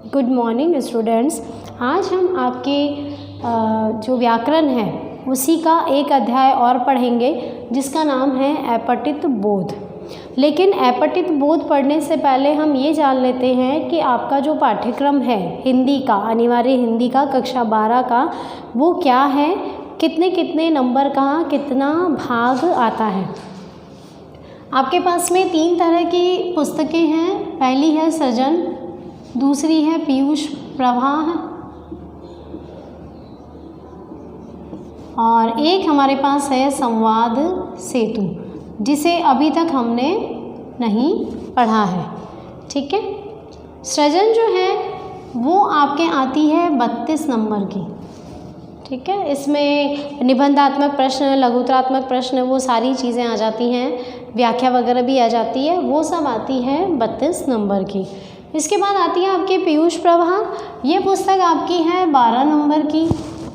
Good morning students. आज हम आपके जो व्याकरण है उसी का एक अध्याय और पढ़ेंगे जिसका नाम है अपठित बोध। लेकिन अपठित बोध पढ़ने से पहले हम ये जान लेते हैं कि आपका जो पाठ्यक्रम है हिंदी का, अनिवार्य हिंदी का कक्षा 12 का, वो क्या है, कितने कितने नंबर का कितना भाग आता है। आपके पास में 3 तरह की पुस्तकें हैं। पहली है सृजन, दूसरी है पीयूष प्रवाह और एक हमारे पास है संवाद सेतु, जिसे अभी तक हमने नहीं पढ़ा है। ठीक है। सृजन जो है वो आपके आती है 32 नंबर की। ठीक है। इसमें निबंधात्मक प्रश्न, लघुत्तरात्मक प्रश्न, वो सारी चीज़ें आ जाती हैं, व्याख्या वगैरह भी आ जाती है, वो सब आती है 32 नंबर की। इसके बाद आती है आपके पीयूष प्रवाह। ये पुस्तक आपकी है 12 नंबर की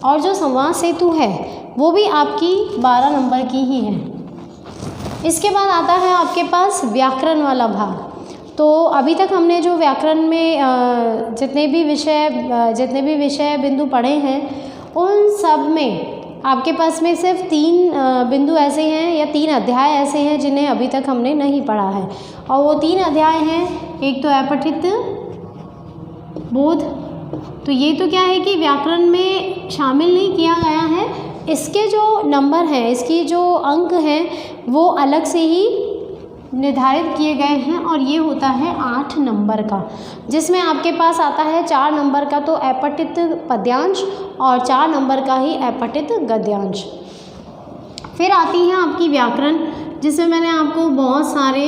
और जो संवाद सेतु है वो भी आपकी 12 नंबर की ही है। इसके बाद आता है आपके पास व्याकरण वाला भाग। तो अभी तक हमने जो व्याकरण में जितने भी विषय बिंदु पढ़े हैं उन सब में आपके पास में सिर्फ 3 बिंदु ऐसे हैं या 3 अध्याय ऐसे हैं जिन्हें अभी तक हमने नहीं पढ़ा है, और वो 3 अध्याय हैं। एक तो अपठित बोध, तो ये तो क्या है कि व्याकरण में शामिल नहीं किया गया है, इसके जो नंबर हैं, इसकी जो अंक हैं वो अलग से ही निर्धारित किए गए हैं, और ये होता है 8 नंबर का, जिसमें आपके पास आता है 4 नंबर का तो अपठित पद्यांश और 4 नंबर का ही अपठित गद्यांश। फिर आती है आपकी व्याकरण, जिसमें मैंने आपको बहुत सारे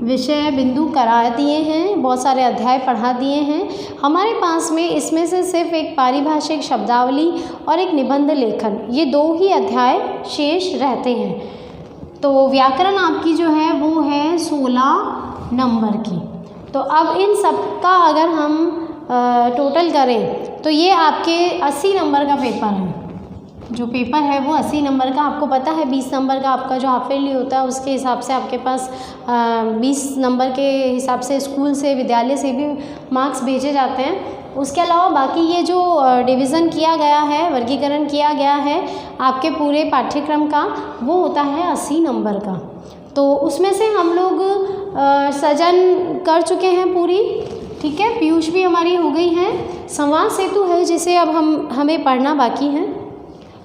विषय बिंदु करा दिए हैं, बहुत सारे अध्याय पढ़ा दिए हैं। हमारे पास में इसमें से सिर्फ एक पारिभाषिक शब्दावली और एक निबंध लेखन, ये 2 ही अध्याय शेष रहते हैं। तो व्याकरण आपकी जो है वो है 16 नंबर की। तो अब इन सब का अगर हम टोटल करें तो ये आपके 80 नंबर का पेपर है। जो पेपर है वो 80 नंबर का। आपको पता है 20 नंबर का आपका जो हाफ ईयरली होता है उसके हिसाब से आपके पास 20 नंबर के हिसाब से स्कूल से, विद्यालय से भी मार्क्स भेजे जाते हैं। उसके अलावा बाकी ये जो डिवीज़न किया गया है, वर्गीकरण किया गया है आपके पूरे पाठ्यक्रम का, वो होता है 80 नंबर का। तो उसमें से हम लोग सृजन कर चुके हैं पूरी। ठीक है। पीयूष भी हमारी हो गई है। संवाद सेतु है जिसे अब हमें पढ़ना बाकी है।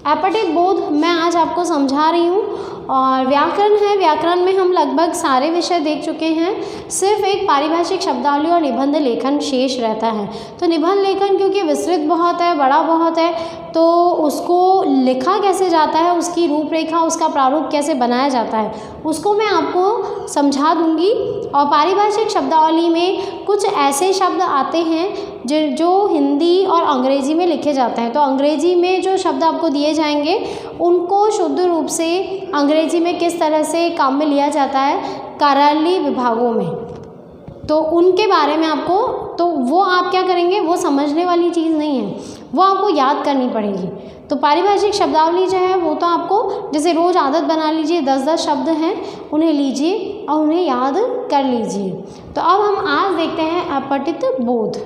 अपठित बोध मैं आज आपको समझा रही हूँ, और व्याकरण है, व्याकरण में हम लगभग सारे विषय देख चुके हैं, सिर्फ एक पारिभाषिक शब्दावली और निबंध लेखन शेष रहता है। तो निबंध लेखन क्योंकि विस्तृत बहुत है, बड़ा बहुत है, तो उसको लिखा कैसे जाता है, उसकी रूपरेखा, उसका प्रारूप कैसे बनाया जाता है, उसको मैं आपको समझा दूंगी। और पारिभाषिक शब्दावली में कुछ ऐसे शब्द आते हैं जो हिंदी और अंग्रेजी में लिखे जाते हैं। तो अंग्रेजी में जो शब्द आपको दिए जाएंगे उनको शुद्ध रूप से अंग्रेजी में किस तरह से काम में लिया जाता है कार्यालयीय विभागों में, तो उनके बारे में आपको, तो वो आप क्या करेंगे, वो समझने वाली चीज़ नहीं है, वो आपको याद करनी पड़ेगी। तो पारिभाषिक शब्दावली जो है वो तो आपको जैसे रोज़ आदत बना लीजिए, 10-10 शब्द हैं उन्हें लीजिए और उन्हें याद कर लीजिए। तो अब हम आज देखते हैं अपठित बोध।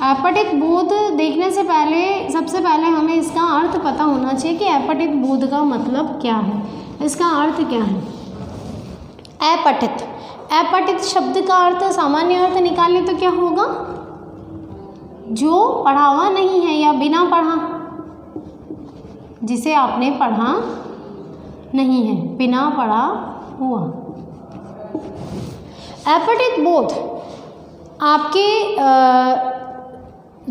अपठित बोध देखने से पहले सबसे पहले हमें इसका अर्थ पता होना चाहिए कि अपठित बोध का मतलब क्या है, इसका अर्थ क्या है। अपठित, अपठित शब्द का अर्थ, सामान्य अर्थ निकालें तो क्या होगा, जो पढ़ा हुआ नहीं है या बिना पढ़ा, जिसे आपने पढ़ा नहीं है, बिना पढ़ा हुआ। अपठित बोध आपके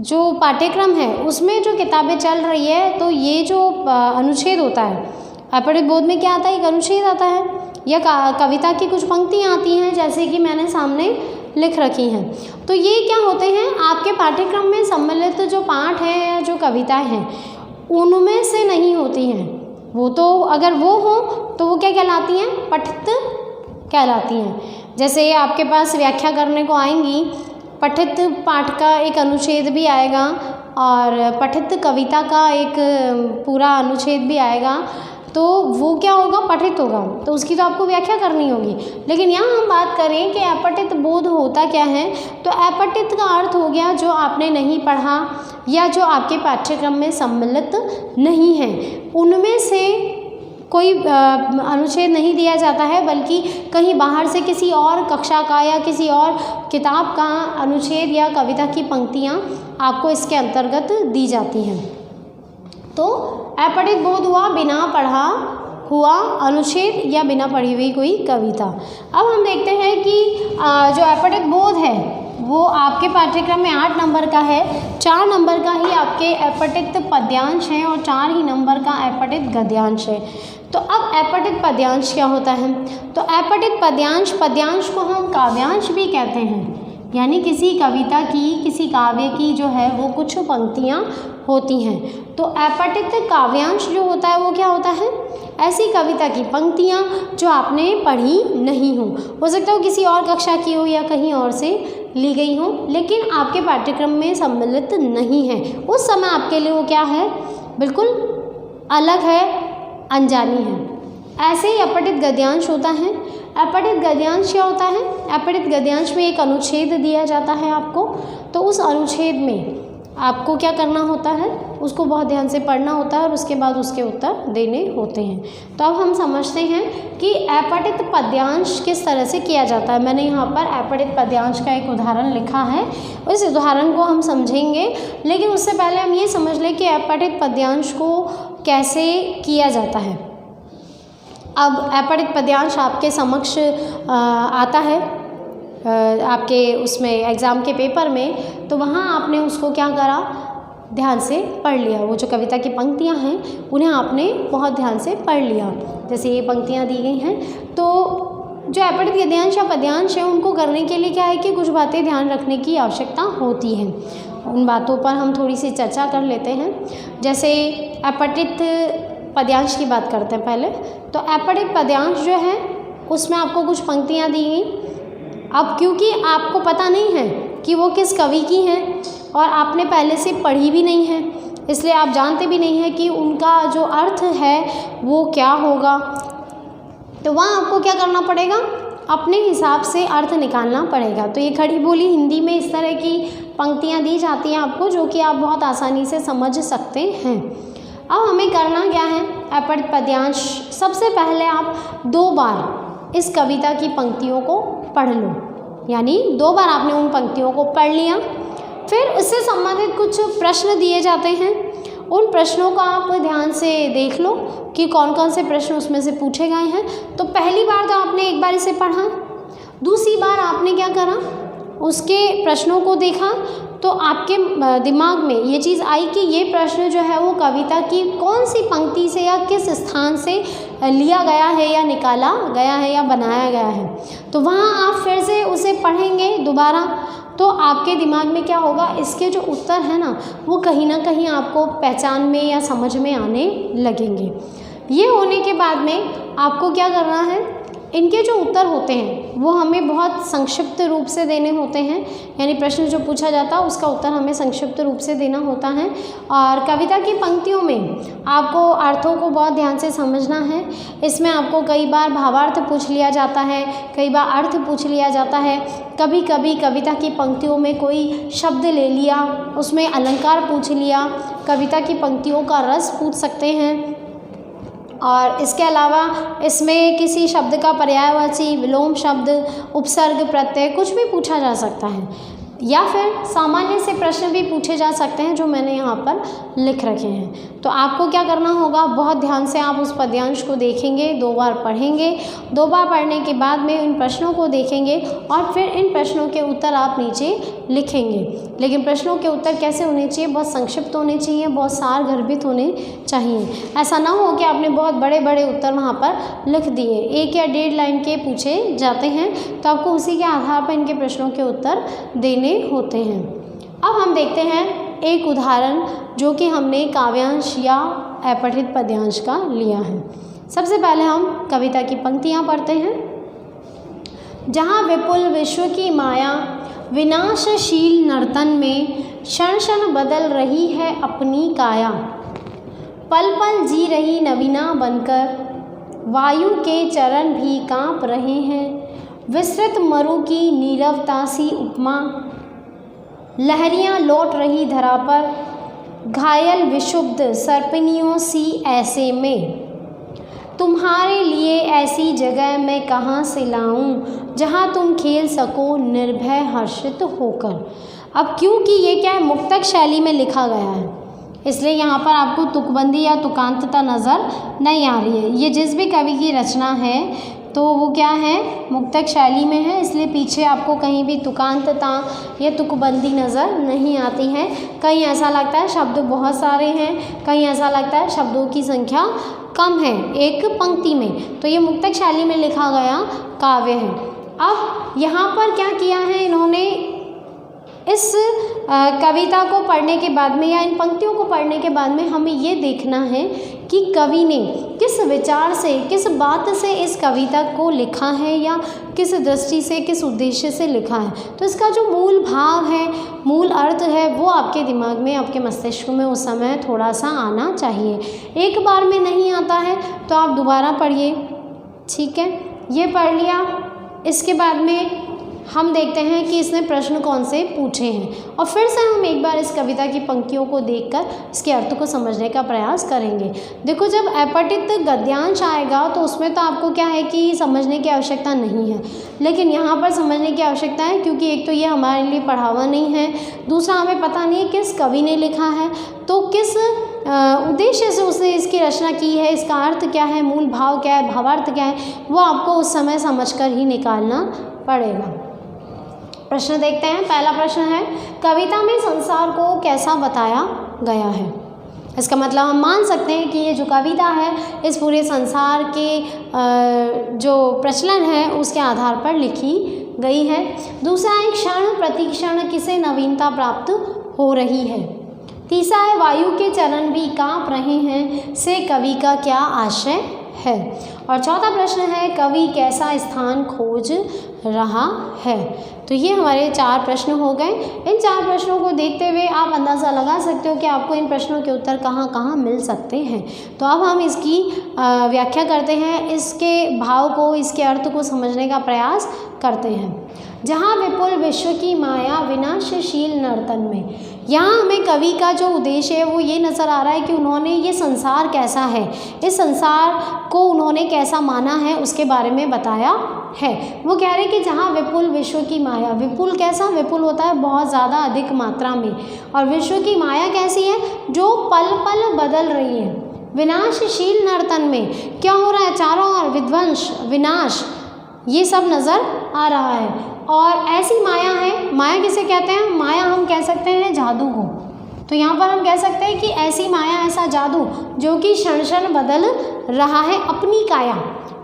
जो पाठ्यक्रम है उसमें जो किताबें चल रही है, तो ये जो अनुच्छेद होता है अपठित बोध में क्या आता है, एक अनुच्छेद आता है या कविता की कुछ पंक्तियाँ आती हैं जैसे कि मैंने सामने लिख रखी हैं। तो ये क्या होते हैं, आपके पाठ्यक्रम में सम्मिलित जो पाठ है या जो कविताएं हैं उनमें से नहीं होती हैं। वो तो अगर वो हो तो वो क्या कहलाती हैं, पठित कहलाती हैं। जैसे आपके पास व्याख्या करने को आएंगी, पठित पाठ का एक अनुच्छेद भी आएगा और पठित कविता का एक पूरा अनुच्छेद भी आएगा। तो वो क्या होगा, पठित होगा, तो उसकी तो आपको व्याख्या करनी होगी। लेकिन यहाँ हम बात करें कि अपठित बोध होता क्या है, तो अपठित का अर्थ हो गया जो आपने नहीं पढ़ा या जो आपके पाठ्यक्रम में सम्मिलित नहीं है, उनमें से कोई अनुच्छेद नहीं दिया जाता है, बल्कि कहीं बाहर से किसी और कक्षा का या किसी और किताब का अनुच्छेद या कविता की पंक्तियाँ आपको इसके अंतर्गत दी जाती हैं। तो अपठित बोध हुआ बिना पढ़ा हुआ अनुच्छेद या बिना पढ़ी हुई कोई कविता। अब हम देखते हैं कि जो अपठित बोध है वो आपके पाठ्यक्रम में 8 नंबर का है, 4 नंबर का ही आपके अपठित पद्यांश है और 4 ही नंबर का अपठित गद्यांश है। तो अब अपठित पद्यांश क्या होता है, तो अपठित पद्यांश को हम काव्यांश भी कहते हैं, यानी किसी कविता की, किसी काव्य की जो है वो कुछ पंक्तियाँ होती हैं। तो अपठित काव्यांश जो होता है वो क्या होता है, ऐसी कविता की पंक्तियाँ जो आपने पढ़ी नहीं हो सकता हो किसी और कक्षा की हो या कहीं और से ली गई हो, लेकिन आपके पाठ्यक्रम में सम्मिलित नहीं है, उस समय आपके लिए वो क्या है, बिल्कुल अलग है, अनजानी है। ऐसे ही अपठित गद्यांश होता है। अपठित गद्यांश क्या होता है, अपठित गद्यांश में एक अनुच्छेद दिया जाता है आपको, तो उस अनुच्छेद में आपको क्या करना होता है, उसको बहुत ध्यान से पढ़ना होता है और उसके बाद उसके उत्तर देने होते हैं। तो अब हम समझते हैं कि अपठित पद्यांश किस तरह से किया जाता है। मैंने यहाँ पर अपठित पद्यांश का एक उदाहरण लिखा है, उस उदाहरण को हम समझेंगे, लेकिन उससे पहले हम ये समझ लें कि अपठित पद्यांश को कैसे किया जाता है। अब अपठित पद्यांश आपके समक्ष आता है आपके उसमें एग्ज़ाम के पेपर में, तो वहाँ आपने उसको क्या करा, ध्यान से पढ़ लिया। वो जो कविता की पंक्तियाँ हैं उन्हें आपने बहुत ध्यान से पढ़ लिया। जैसे ये पंक्तियाँ दी गई हैं, तो जो अपठित गद्यांश या पद्यांश है उनको करने के लिए क्या है कि कुछ बातें ध्यान रखने की आवश्यकता होती है। उन बातों पर हम थोड़ी सी चर्चा कर लेते हैं। जैसे अपठित पद्यांश की बात करते हैं पहले। तो अपठित पद्यांश जो है उसमें आपको कुछ पंक्तियाँ दी गई। अब क्योंकि आपको पता नहीं है कि वो किस कवि की हैं और आपने पहले से पढ़ी भी नहीं है, इसलिए आप जानते भी नहीं हैं कि उनका जो अर्थ है वो क्या होगा, तो वहाँ आपको क्या करना पड़ेगा, अपने हिसाब से अर्थ निकालना पड़ेगा। तो ये खड़ी बोली हिंदी में इस तरह की पंक्तियाँ दी जाती हैं आपको, जो कि आप बहुत आसानी से समझ सकते हैं। अब हमें करना क्या है, अपठित पद्यांश सबसे पहले आप 2 बार इस कविता की पंक्तियों को पढ़ लो, यानी 2 बार आपने उन पंक्तियों को पढ़ लिया। फिर उससे संबंधित कुछ प्रश्न दिए जाते हैं, उन प्रश्नों का आप ध्यान से देख लो कि कौन कौन से प्रश्न उसमें से पूछे गए हैं। तो पहली बार तो आपने एक बार इसे पढ़ा, दूसरी बार आपने क्या करा, उसके प्रश्नों को देखा, तो आपके दिमाग में ये चीज़ आई कि ये प्रश्न जो है वो कविता की कौन सी पंक्ति से या किस स्थान से लिया गया है या निकाला गया है या बनाया गया है। तो वहाँ आप फिर से उसे पढ़ेंगे दोबारा, तो आपके दिमाग में क्या होगा, इसके जो उत्तर है ना वो कहीं ना कहीं आपको पहचान में या समझ में आने लगेंगे। ये होने के बाद में आपको क्या करना है, इनके जो उत्तर होते हैं वो हमें बहुत संक्षिप्त रूप से देने होते हैं, यानी प्रश्न जो पूछा जाता है उसका उत्तर हमें संक्षिप्त रूप से देना होता है। और कविता की पंक्तियों में आपको अर्थों को बहुत ध्यान से समझना है। इसमें आपको कई बार भावार्थ पूछ लिया जाता है, कई बार अर्थ पूछ लिया जाता है, कभी कभी कविता की पंक्तियों में कोई शब्द ले लिया, उसमें अलंकार पूछ लिया, कविता की पंक्तियों का रस पूछ सकते हैं। और इसके अलावा इसमें किसी शब्द का पर्यायवाची, विलोम शब्द, उपसर्ग, प्रत्यय कुछ भी पूछा जा सकता है, या फिर सामान्य से प्रश्न भी पूछे जा सकते हैं जो मैंने यहाँ पर लिख रखे हैं। तो आपको क्या करना होगा, बहुत ध्यान से आप उस पद्यांश को देखेंगे, 2 बार पढ़ेंगे, 2 बार पढ़ने के बाद में इन प्रश्नों को देखेंगे और फिर इन प्रश्नों के उत्तर आप नीचे लिखेंगे। लेकिन प्रश्नों के उत्तर कैसे होने चाहिए, बहुत संक्षिप्त होने चाहिए, बहुत सारगर्भित होने चाहिए। ऐसा ना हो कि आपने बहुत बड़े बड़े उत्तर वहाँ पर लिख दिए, 1 या 1.5 लाइन के पूछे जाते हैं, तो आपको उसी के आधार पर इनके प्रश्नों के उत्तर देने होते हैं। अब हम देखते हैं एक उदाहरण जो कि हमने काव्यांश या अपठित पद्यांश का लिया है। सबसे पहले हम कविता की पंक्तियाँ पढ़ते हैं। जहाँ विपुल विश्व की माया विनाशशील नर्तन में क्षण क्षण बदल रही है अपनी काया, पल पल जी रही नवीना बनकर, वायु के चरण भी काँप रहे हैं। विस्तृत मरु की नीरवता सी उपमा, लहरियाँ लौट रही धरा पर, घायल विशुद्ध सर्पिनियों सी ऐसे में। तुम्हारे लिए ऐसी जगह मैं कहाँ से लाऊं, जहाँ तुम खेल सको निर्भय हर्षित होकर। अब क्योंकि ये क्या है, मुक्तक शैली में लिखा गया है, इसलिए यहाँ पर आपको तुकबंदी या तुकांतता नज़र नहीं आ रही है। ये जिस भी कवि की रचना है तो वो क्या है, मुक्तक शैली में है, इसलिए पीछे आपको कहीं भी तुकांतता या तुकबंदी नज़र नहीं आती है। कहीं ऐसा लगता है शब्द बहुत सारे हैं, कहीं ऐसा लगता है शब्दों की संख्या कम है एक पंक्ति में, तो ये मुक्तक शैली में लिखा गया काव्य है। अब यहाँ पर क्या किया है इन्होंने, इस कविता को पढ़ने के बाद में या इन पंक्तियों को पढ़ने के बाद में हमें ये देखना है कि कवि ने किस विचार से, किस बात से इस कविता को लिखा है या किस दृष्टि से, किस उद्देश्य से लिखा है। तो इसका जो मूल भाव है, मूल अर्थ है, वो आपके दिमाग में, आपके मस्तिष्क में उस समय थोड़ा सा आना चाहिए। एक बार में नहीं आता है तो आप दोबारा पढ़िए, ठीक है। ये पढ़ लिया, इसके बाद में हम देखते हैं कि इसने प्रश्न कौन से पूछे हैं और फिर से हम एक बार इस कविता की पंक्तियों को देखकर इसके अर्थ को समझने का प्रयास करेंगे। देखो, जब अपठित गद्यांश आएगा तो उसमें तो आपको क्या है कि समझने की आवश्यकता नहीं है, लेकिन यहाँ पर समझने की आवश्यकता है, क्योंकि एक तो ये हमारे लिए पढ़ावा नहीं है, दूसरा हमें पता नहीं है किस कवि ने लिखा है, तो किस उद्देश्य से उसने इसकी रचना की है, इसका अर्थ क्या है, मूल भाव क्या है, भावार्थ क्या है, वो आपको उस समय समझकर ही निकालना पड़ेगा। प्रश्न देखते हैं। पहला प्रश्न है, कविता में संसार को कैसा बताया गया है। इसका मतलब हम मान सकते हैं कि ये जो कविता है इस पूरे संसार के जो प्रचलन है उसके आधार पर लिखी गई है। दूसरा है, क्षण प्रतिक्षण किसे नवीनता प्राप्त हो रही है। तीसरा है, वायु के चरण भी काँप रहे हैं से कवि का क्या आशय है। और चौथा प्रश्न है, कवि कैसा स्थान खोज रहा है। तो ये हमारे 4 प्रश्न हो गए। इन 4 प्रश्नों को देखते हुए आप अंदाज़ा लगा सकते हो कि आपको इन प्रश्नों के उत्तर कहाँ कहाँ मिल सकते हैं। तो अब हम इसकी व्याख्या करते हैं, इसके भाव को, इसके अर्थ को समझने का प्रयास करते हैं। जहाँ विपुल विश्व की माया विनाशशील नर्तन में, यहाँ हमें कवि का जो उद्देश्य है वो ये नज़र आ रहा है कि उन्होंने ये संसार कैसा है, इस संसार को उन्होंने कैसा माना है उसके बारे में बताया है। वो कह रहे हैं कि जहाँ विपुल विश्व की माया, विपुल कैसा, विपुल होता है बहुत ज़्यादा अधिक मात्रा में, और विश्व की माया कैसी है, जो पल पल बदल रही है। विनाशशील नर्तन में क्या हो रहा है, चारों ओर विध्वंस, विनाश, ये सब नज़र आ रहा है। और ऐसी माया है, माया किसे कहते हैं, माया हम कह सकते हैं जादू को। तो यहाँ पर हम कह सकते हैं कि ऐसी माया, ऐसा जादू जो कि क्षण क्षण बदल रहा है अपनी काया।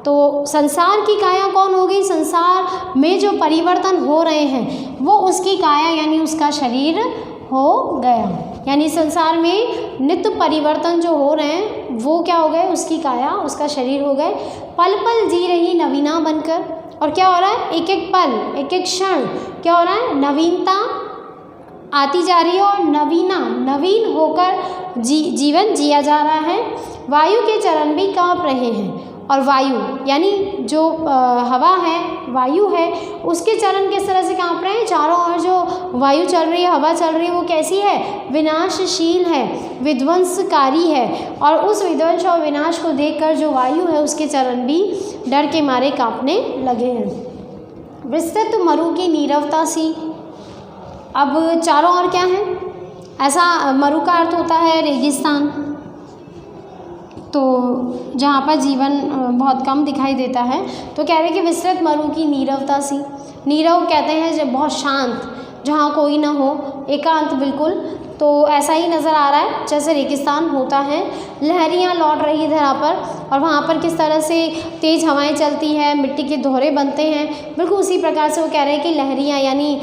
तो संसार की काया कौन हो गई, संसार में जो परिवर्तन हो रहे हैं वो उसकी काया यानी उसका शरीर हो गया। यानी संसार में नित्य परिवर्तन जो हो रहे हैं वो क्या हो गए, उसकी काया, उसका शरीर हो गए। पल पल जी रही नवीना बनकर, और क्या हो रहा है, एक एक पल, एक एक क्षण क्या हो रहा है, नवीनता आती जा रही है और नवीन होकर जीवन जिया जा रहा है। वायु के चरण भी काँप रहे हैं, और वायु यानी जो हवा है, वायु है, उसके चरण किस तरह से काँप रहे हैं, चारों ओर जो वायु चल रही है, हवा चल रही है, वो कैसी है, विनाशशील है, विध्वंसकारी है। और उस विध्वंस और विनाश को देखकर जो वायु है उसके चरण भी डर के मारे काँपने लगे हैं। विस्तृत मरु की नीरवता सी, अब चारों ओर क्या है, ऐसा मरु का अर्थ होता है रेगिस्तान, तो जहाँ पर जीवन बहुत कम दिखाई देता है। तो कह रहे कि विस्तृत मरु की नीरवता सी, नीरव कहते हैं जब बहुत शांत, जहाँ कोई ना हो, एकांत बिल्कुल, तो ऐसा ही नज़र आ रहा है जैसे रेगिस्तान होता है। लहरियाँ लौट रही धरा पर, और वहाँ पर किस तरह से तेज़ हवाएं चलती हैं, मिट्टी के दोहरे बनते हैं, बिल्कुल उसी प्रकार से वो कह रहे हैं कि लहरियाँ यानी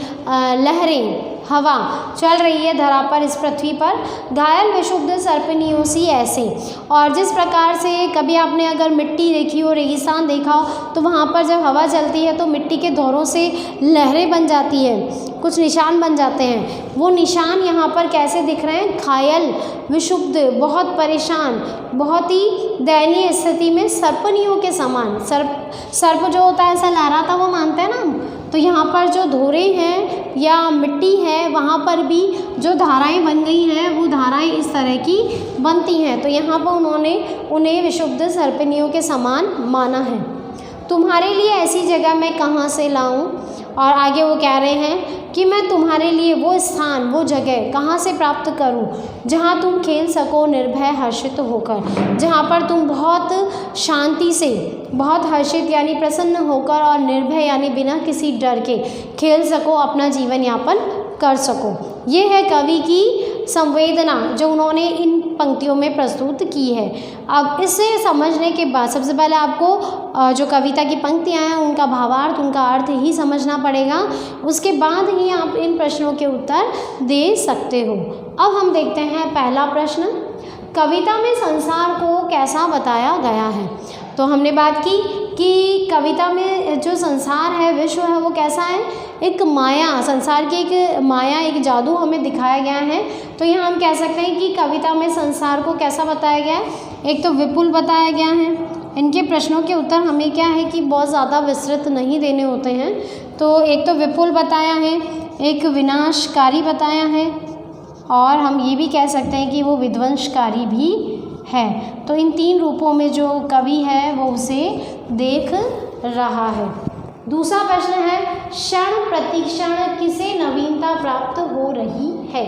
लहरें, हवा चल रही है धरा पर, इस पृथ्वी पर। घायल विशुद्ध सर्पिनियों सी ऐसे, और जिस प्रकार से कभी आपने अगर मिट्टी देखी हो, रेगिस्तान देखा हो, तो वहाँ पर जब हवा चलती है तो मिट्टी के दौरों से लहरें बन जाती है, कुछ निशान बन जाते हैं। वो निशान यहाँ पर कैसे कैसे दिख रहे हैं, घायल, विक्षुब्ध, बहुत परेशान, बहुत ही दयनीय स्थिति में सर्पनियों के समान। सर्प जो होता है ऐसा लहराता हुआ मानते हैं ना हम, तो यहाँ पर जो धोरे हैं या मिट्टी है वहाँ पर भी जो धाराएं बन गई हैं वो धाराएं इस तरह की बनती हैं। तो यहाँ पर उन्होंने उन्हें विक्षुब्ध सर्पनियों के समान माना है। तुम्हारे लिए ऐसी जगह मैं कहाँ से लाऊं, और आगे वो कह रहे हैं कि मैं तुम्हारे लिए वो स्थान, वो जगह कहाँ से प्राप्त करूं जहाँ तुम खेल सको निर्भय हर्षित होकर, जहाँ पर तुम बहुत शांति से, बहुत हर्षित यानी प्रसन्न होकर और निर्भय यानी बिना किसी डर के खेल सको, अपना जीवन यापन कर सको। ये है कवि की संवेदना जो उन्होंने इन पंक्तियों में प्रस्तुत की है। अब इसे समझने के बाद सबसे पहले आपको जो कविता की पंक्तियाँ हैं उनका भावार्थ, उनका अर्थ ही समझना पड़ेगा, उसके बाद ही आप इन प्रश्नों के उत्तर दे सकते हो। अब हम देखते हैं पहला प्रश्न, कविता में संसार को कैसा बताया गया है। तो हमने बात की कि कविता में जो संसार है, विश्व है, वो कैसा है, एक माया, संसार की एक माया, एक जादू हमें दिखाया गया है। तो यहाँ हम कह सकते हैं कि कविता में संसार को कैसा बताया गया है, एक तो विपुल बताया गया है। इनके प्रश्नों के उत्तर हमें क्या है कि बहुत ज़्यादा विस्तृत नहीं देने होते हैं। तो एक तो विपुल बताया है, एक विनाशकारी बताया है, और हम ये भी कह सकते हैं कि वो विध्वंसकारी भी है। तो इन तीन रूपों में जो कवि है वो उसे देख रहा है। दूसरा प्रश्न है, क्षण प्रतिक्षण किसे नवीनता प्राप्त हो रही है।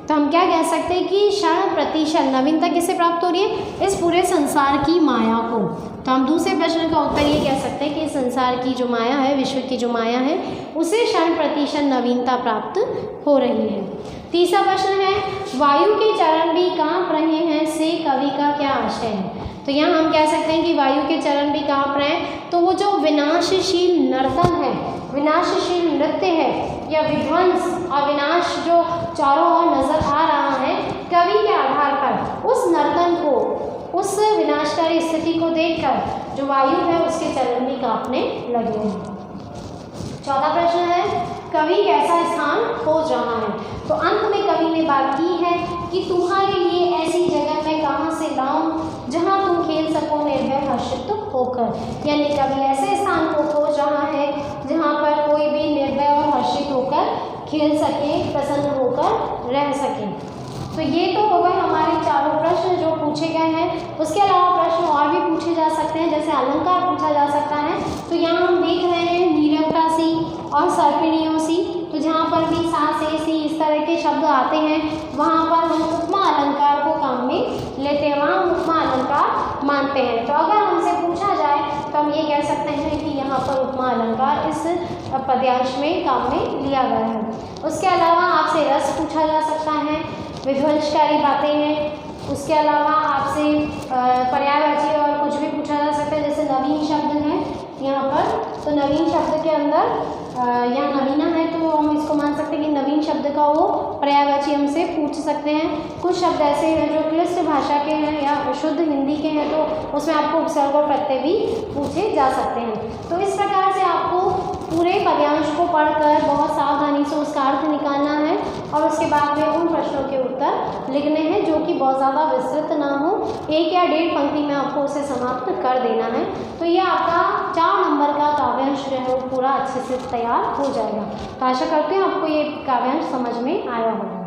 तो हम क्या कह सकते हैं कि क्षण प्रतिक्षण नवीनता किसे प्राप्त हो रही है, इस पूरे संसार की माया को। तो हम दूसरे प्रश्न का उत्तर ये कह सकते हैं कि संसार की जो माया है, विश्व की जो माया है, उसे क्षण प्रतिक्षण नवीनता प्राप्त हो रही है। तीसरा प्रश्न है, वायु के चरण भी कांप रहे हैं से कवि का क्या आशय है। तो यहाँ हम कह सकते हैं कि वायु के चरण भी कांप रहे हैं, तो वो जो विनाशशील नर्तन है, विनाशशील नृत्य है या विध्वंस और विनाश जो चारों ओर नजर आ रहा है, कवि के आधार पर उस नर्तन को, उस विनाशकारी स्थिति को देखकर जो वायु है उसके चरण भी कांपने लगे हैं। चौथा प्रश्न है, कवि कैसा स्थान खोज रहा है। तो अंत में कवि ने बात की है कि तुम्हारे लिए ऐसी जगह मैं कहाँ से लाऊं जहाँ तुम खेल सको निर्भय हर्षित होकर, यानी कवि ऐसे स्थान को खोज रहा है जहाँ पर कोई भी निर्भय और हर्षित होकर खेल सके, प्रसन्न होकर रह सके। तो ये तो हो गए हमारे चारों प्रश्न जो पूछे गए हैं। उसके अलावा प्रश्न और भी पूछे जा सकते हैं, जैसे अलंकार पूछा जा सकता है। तो यहाँ हम देख रहे हैं नीरवता सी और सर्पिणियों सी, तो जहाँ पर भी सा से सी इस तरह के शब्द आते हैं वहाँ पर हम उपमा अलंकार को काम में लेते हैं, वहाँ हम उपमा अलंकार मानते हैं। तो अगर हमसे पूछा जाए तो हम ये कह सकते हैं कि यहाँ पर उपमा अलंकार इस पद्यांश में काम में लिया गया है। उसके अलावा आपसे रस पूछा जा सकता है, विध्वंसकारी बातें हैं। उसके अलावा आपसे पर्यायवाची और कुछ भी पूछा जा सकता है, जैसे नवीन शब्द है यहाँ पर। तो नवीन शब्द के अंदर यहाँ नवीना है तो हम इसको मान सकते हैं कि नवीन शब्द का वो पर्यायवाची हमसे पूछ सकते हैं। कुछ शब्द ऐसे हैं जो क्लिष्ट भाषा के हैं या शुद्ध हिंदी के हैं, तो उसमें आपको उपसर्ग और प्रत्यय भी पूछे जा सकते हैं। तो इस प्रकार से आपको पूरे पद्यांश को पढ़कर बहुत सावधानी से उसका अर्थ निकालना है और उसके बाद में उन प्रश्नों के उत्तर लिखने हैं जो कि बहुत ज़्यादा विस्तृत ना हो, 1 या 1.5 पंक्ति में आपको उसे समाप्त कर देना है। तो ये आपका 4 नंबर का काव्यांश जो है वो पूरा अच्छे से तैयार हो जाएगा। तो आशा करते हैं आपको ये काव्यांश समझ में आया होगा।